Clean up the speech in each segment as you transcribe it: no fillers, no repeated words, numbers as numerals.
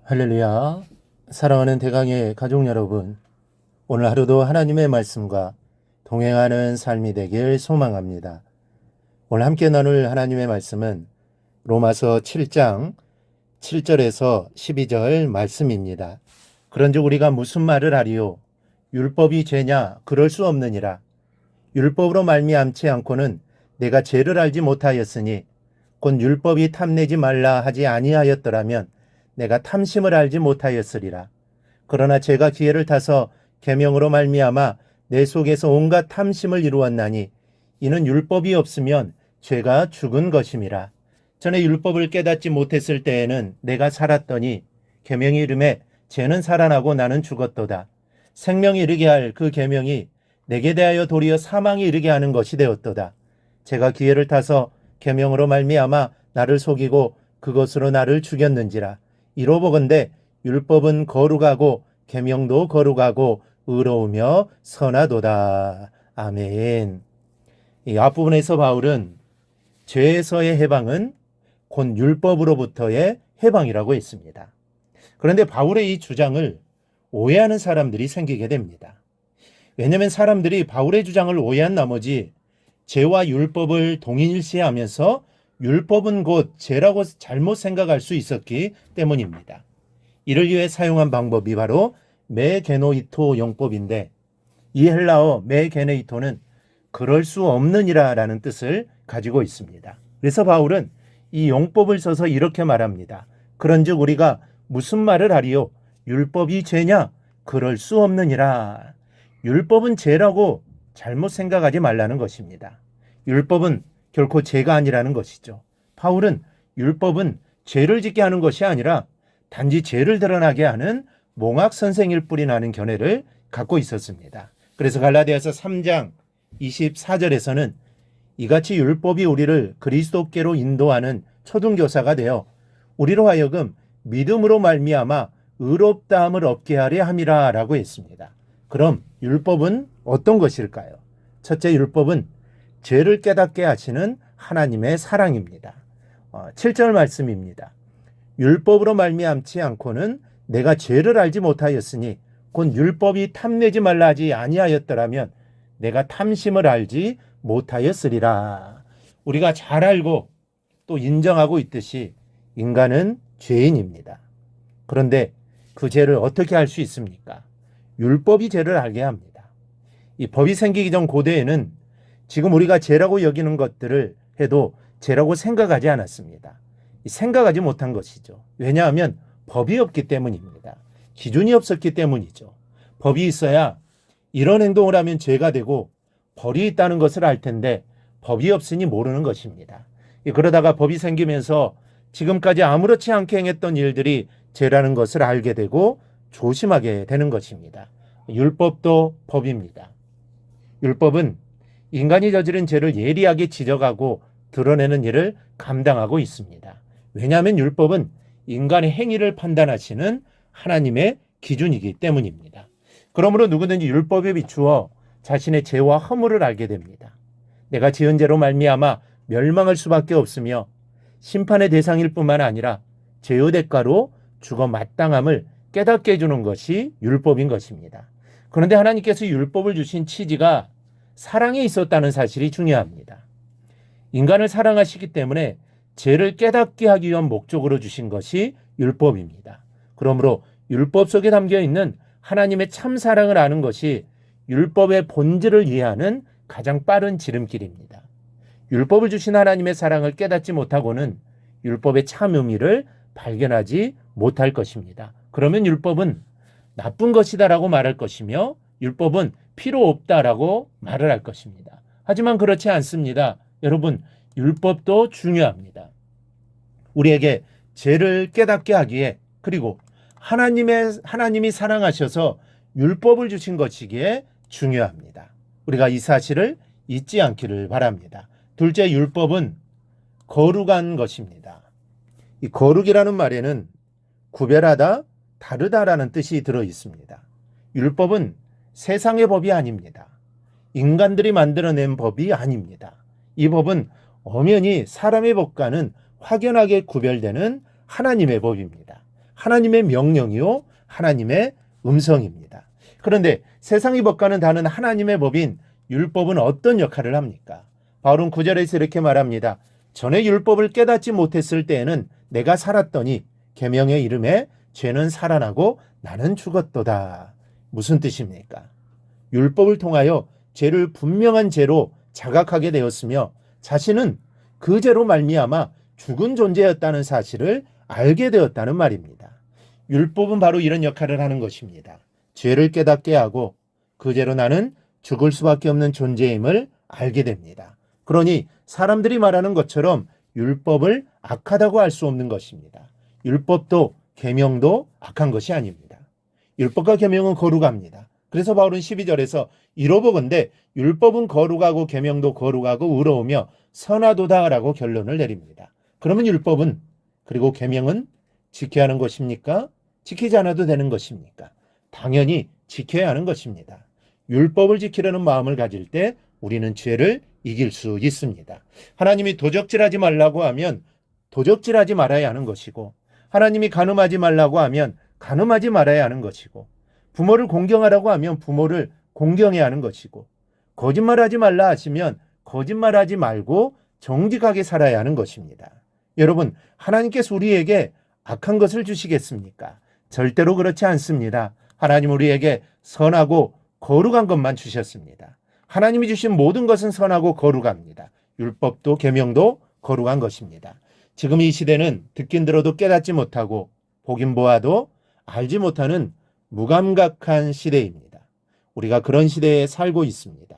할렐루야. 사랑하는 대강의 가족 여러분, 오늘 하루도 하나님의 말씀과 동행하는 삶이 되길 소망합니다. 오늘 함께 나눌 하나님의 말씀은 로마서 7장 7절에서 12절 말씀입니다. 그런즉 우리가 무슨 말을 하리요? 율법이 죄냐? 그럴 수 없느니라. 율법으로 말미암지 않고는 내가 죄를 알지 못하였으니 곧 율법이 탐내지 말라 하지 아니하였더라면 내가 탐심을 알지 못하였으리라. 그러나 제가 기회를 타서 계명으로 말미암아 내 속에서 온갖 탐심을 이루었나니 이는 율법이 없으면 죄가 죽은 것임이라. 전에 율법을 깨닫지 못했을 때에는 내가 살았더니 계명이 이름에 죄는 살아나고 나는 죽었도다. 생명이 이르게 할 그 계명이 내게 대하여 도리어 사망이 이르게 하는 것이 되었도다. 제가 기회를 타서 계명으로 말미암아 나를 속이고 그것으로 나를 죽였는지라. 이로보건대 율법은 거룩하고 계명도 거룩하고 의로우며 선하도다. 아멘. 이 앞부분에서 바울은 죄에서의 해방은 곧 율법으로부터의 해방이라고 했습니다. 그런데 바울의 이 주장을 오해하는 사람들이 생기게 됩니다. 왜냐하면 사람들이 바울의 주장을 오해한 나머지 죄와 율법을 동일시하면서 율법은 곧 죄라고 잘못 생각할 수 있었기 때문입니다. 이를 위해 사용한 방법이 바로 메게노이토 용법인데, 이 헬라어 메게네이토는 그럴 수 없느니라라는 뜻을 가지고 있습니다. 그래서 바울은 이 용법을 써서 이렇게 말합니다. 그런즉 우리가 무슨 말을 하리요? 율법이 죄냐? 그럴 수 없느니라. 율법은 죄라고 잘못 생각하지 말라는 것입니다. 율법은 결코 죄가 아니라는 것이죠. 바울은 율법은 죄를 짓게 하는 것이 아니라 단지 죄를 드러나게 하는 몽학 선생일 뿐이라는 견해를 갖고 있었습니다. 그래서 갈라디아서 3장 24절에서는 이같이 율법이 우리를 그리스도께로 인도하는 초등교사가 되어 우리로 하여금 믿음으로 말미암아 의롭다함을 얻게 하려 함이라 라고 했습니다. 그럼 율법은 어떤 것일까요? 첫째, 율법은 죄를 깨닫게 하시는 하나님의 사랑입니다. 7절 말씀입니다. 율법으로 말미암지 않고는 내가 죄를 알지 못하였으니 곧 율법이 탐내지 말라 하지 아니하였더라면 내가 탐심을 알지 못하였으리라. 우리가 잘 알고 또 인정하고 있듯이 인간은 죄인입니다. 그런데 그 죄를 어떻게 알 수 있습니까? 율법이 죄를 알게 합니다. 이 법이 생기기 전 고대에는 지금 우리가 죄라고 여기는 것들을 해도 죄라고 생각하지 않았습니다. 생각하지 못한 것이죠. 왜냐하면 법이 없기 때문입니다. 기준이 없었기 때문이죠. 법이 있어야 이런 행동을 하면 죄가 되고 벌이 있다는 것을 알 텐데 법이 없으니 모르는 것입니다. 그러다가 법이 생기면서 지금까지 아무렇지 않게 행했던 일들이 죄라는 것을 알게 되고 조심하게 되는 것입니다. 율법도 법입니다. 율법은 인간이 저지른 죄를 예리하게 지적하고 드러내는 일을 감당하고 있습니다. 왜냐하면 율법은 인간의 행위를 판단하시는 하나님의 기준이기 때문입니다. 그러므로 누구든지 율법에 비추어 자신의 죄와 허물을 알게 됩니다. 내가 지은 죄로 말미암아 멸망할 수밖에 없으며 심판의 대상일 뿐만 아니라 죄의 대가로 죽어 마땅함을 깨닫게 해주는 것이 율법인 것입니다. 그런데 하나님께서 율법을 주신 취지가 사랑에 있었다는 사실이 중요합니다. 인간을 사랑하시기 때문에 죄를 깨닫게 하기 위한 목적으로 주신 것이 율법입니다. 그러므로 율법 속에 담겨 있는 하나님의 참 사랑을 아는 것이 율법의 본질을 이해하는 가장 빠른 지름길입니다. 율법을 주신 하나님의 사랑을 깨닫지 못하고는 율법의 참 의미를 발견하지 못할 것입니다. 그러면 율법은 나쁜 것이다라고 말할 것이며 율법은 필요 없다라고 말을 할 것입니다. 하지만 그렇지 않습니다. 여러분, 율법도 중요합니다. 우리에게 죄를 깨닫게 하기에, 그리고 하나님이 사랑하셔서 율법을 주신 것이기에 중요합니다. 우리가 이 사실을 잊지 않기를 바랍니다. 둘째, 율법은 거룩한 것입니다. 이 거룩이라는 말에는 구별하다, 다르다라는 뜻이 들어 있습니다. 율법은 세상의 법이 아닙니다. 인간들이 만들어낸 법이 아닙니다. 이 법은 엄연히 사람의 법과는 확연하게 구별되는 하나님의 법입니다. 하나님의 명령이요 하나님의 음성입니다. 그런데 세상의 법과는 다른 하나님의 법인 율법은 어떤 역할을 합니까? 바울은 9절에서 이렇게 말합니다. 전에 율법을 깨닫지 못했을 때에는 내가 살았더니 계명의 이름에 죄는 살아나고 나는 죽었도다. 무슨 뜻입니까? 율법을 통하여 죄를 분명한 죄로 자각하게 되었으며 자신은 그 죄로 말미암아 죽은 존재였다는 사실을 알게 되었다는 말입니다. 율법은 바로 이런 역할을 하는 것입니다. 죄를 깨닫게 하고 그 죄로 나는 죽을 수밖에 없는 존재임을 알게 됩니다. 그러니 사람들이 말하는 것처럼 율법을 악하다고 할 수 없는 것입니다. 율법도 계명도 악한 것이 아닙니다. 율법과 계명은 거룩합니다. 그래서 바울은 12절에서 이로보건대 율법은 거룩하고 계명도 거룩하고 의로우며 선하도다라고 결론을 내립니다. 그러면 율법은 그리고 계명은 지켜야 하는 것입니까? 지키지 않아도 되는 것입니까? 당연히 지켜야 하는 것입니다. 율법을 지키려는 마음을 가질 때 우리는 죄를 이길 수 있습니다. 하나님이 도적질하지 말라고 하면 도적질하지 말아야 하는 것이고 하나님이 간음하지 말라고 하면 간음하지 말아야 하는 것이고 부모를 공경하라고 하면 부모를 공경해야 하는 것이고 거짓말하지 말라 하시면 거짓말하지 말고 정직하게 살아야 하는 것입니다. 여러분, 하나님께서 우리에게 악한 것을 주시겠습니까? 절대로 그렇지 않습니다. 하나님 우리에게 선하고 거룩한 것만 주셨습니다. 하나님이 주신 모든 것은 선하고 거룩합니다. 율법도 계명도 거룩한 것입니다. 지금 이 시대는 듣긴 들어도 깨닫지 못하고 보긴 보아도 알지 못하는 무감각한 시대입니다. 우리가 그런 시대에 살고 있습니다.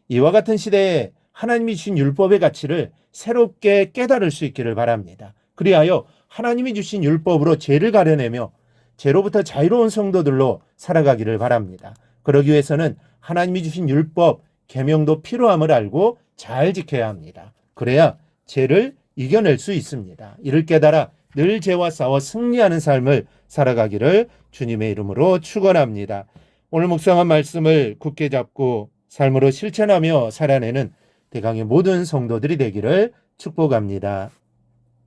이와 같은 시대에 하나님이 주신 율법의 가치를 새롭게 깨달을 수 있기를 바랍니다. 그리하여 하나님이 주신 율법으로 죄를 가려내며 죄로부터 자유로운 성도들로 살아가기를 바랍니다. 그러기 위해서는 하나님이 주신 율법, 계명도 필요함을 알고 잘 지켜야 합니다. 그래야 죄를 이겨낼 수 있습니다. 이를 깨달아 늘 죄와 싸워 승리하는 삶을 살아가기를 주님의 이름으로 축원합니다. 오늘 묵상한 말씀을 굳게 잡고 삶으로 실천하며 살아내는 대강의 모든 성도들이 되기를 축복합니다.